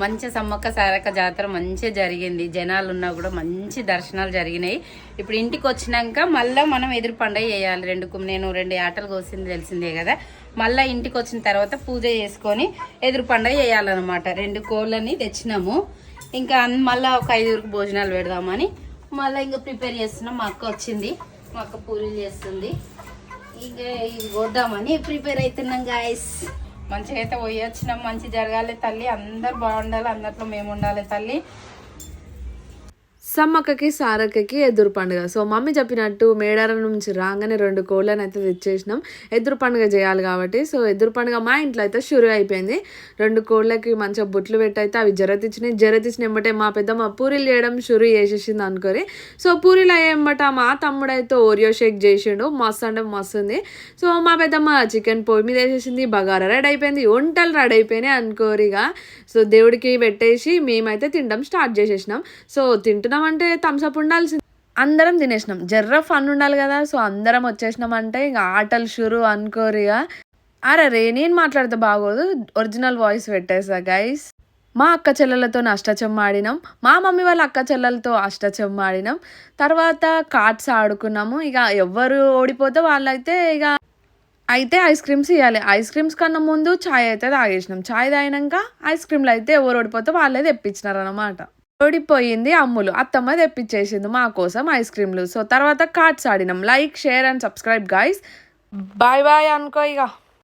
మంచి సమ్మక్క సారక్క జాతర మంచిగా జరిగింది. జనాలు ఉన్నా కూడా మంచి దర్శనాలు జరిగినాయి. ఇప్పుడు ఇంటికి వచ్చినాక మళ్ళీ మనం ఎదురు పండుగ చేయాలి. నేను 2 ఆటలు కోసింది తెలిసిందే కదా. మళ్ళీ ఇంటికి వచ్చిన తర్వాత పూజ చేసుకొని ఎదురు పండుగ చేయాలన్నమాట. 2 కోళ్ళని తెచ్చినాము. ఇంకా మళ్ళీ ఒక 5 భోజనాలు పెడదామని మళ్ళీ ఇంకా ప్రిపేర్ చేస్తున్నాం. మా అక్క వచ్చింది, మా అక్క పూరీలు చేస్తుంది. ఇంకా ఇది కొద్దామని ప్రిపేర్ అవుతున్నాం గాయస్. మంచిగా అయితే పోయి వచ్చినాం. మంచి జరగాలి తల్లి, అందరు బాగుండాలి, అందరిలో మేము ఉండాలి తల్లి. సమ్మక్కకి సారక్కకి ఎదురు పండుగ. సో మమ్మీ చెప్పినట్టు మేడారం నుంచి రాగానే 2 కోళ్ళని అయితే తెచ్చేసినాం. ఎదురు పండుగ చేయాలి కాబట్టి. సో ఎదురు పండుగ మా ఇంట్లో అయితే షురు అయిపోయింది. 2 కోళ్ళకి మంచిగా బుట్లు పెట్టి అయితే అవి జరతిచ్చిన ఎంబటే మా పెద్దమ్మ పూరీలు చేయడం షురు చేసేసింది అనుకోరి. సో పూరీలు అయ్యేంబట మా తమ్ముడు అయితే ఓరియో షేక్ చేసిండు. మస్తు అంటే మస్తు ఉంది. సో మా పెద్దమ్మ చికెన్ పొయ్యి మీద వేసేసింది. బగారా రెడీ అయిపోయింది, వంటలు రెడీ అయిపోయినాయి అనుకోరిగా. సో దేవుడికి పెట్టేసి మేమైతే తినడం స్టార్ట్ చేసేసినాం. సో తింటున్నాం అంటే థమ్స్అప్ ఉండాల్సింది. అందరం తినేసినాం. జర్ర ఫన్ ఉండాలి కదా. సో అందరం వచ్చేసినాం అంటే ఇక ఆటలు షురు అనుకోరిగా. అరే నేను మాట్లాడితే బాగోదు, ఒరిజినల్ వాయిస్ పెట్టేసా గైస్. మా అక్క చెల్లెలతో అష్టచెమ్మ ఆడినాం. మా మమ్మీ వాళ్ళ అక్క చెల్లెలతో అష్టచెమ్మ ఆడినాం. తర్వాత కార్డ్స్ ఆడుకున్నాము. ఇక ఎవరు ఓడిపోతే వాళ్ళైతే అయితే ఐస్ క్రీమ్స్ ఇవ్వాలి. ఐస్ క్రీమ్స్ కన్నా ముందు ఛాయ్ అయితే తాగేసినాం. ఛాయ్ తాగినాక ఐస్ క్రీమ్లు అయితే ఎవరు ఓడిపోతే వాళ్ళే తెప్పించినారు అనమాట. ఓడిపోయింది అమ్ములు, అత్తమ్మ తెప్పించేసింది మా కోసం ఐస్ క్రీమ్లు. సో తర్వాత కార్డ్స్ ఆడినాం. Like, share and subscribe guys. Bye bye అనుకో ఇక.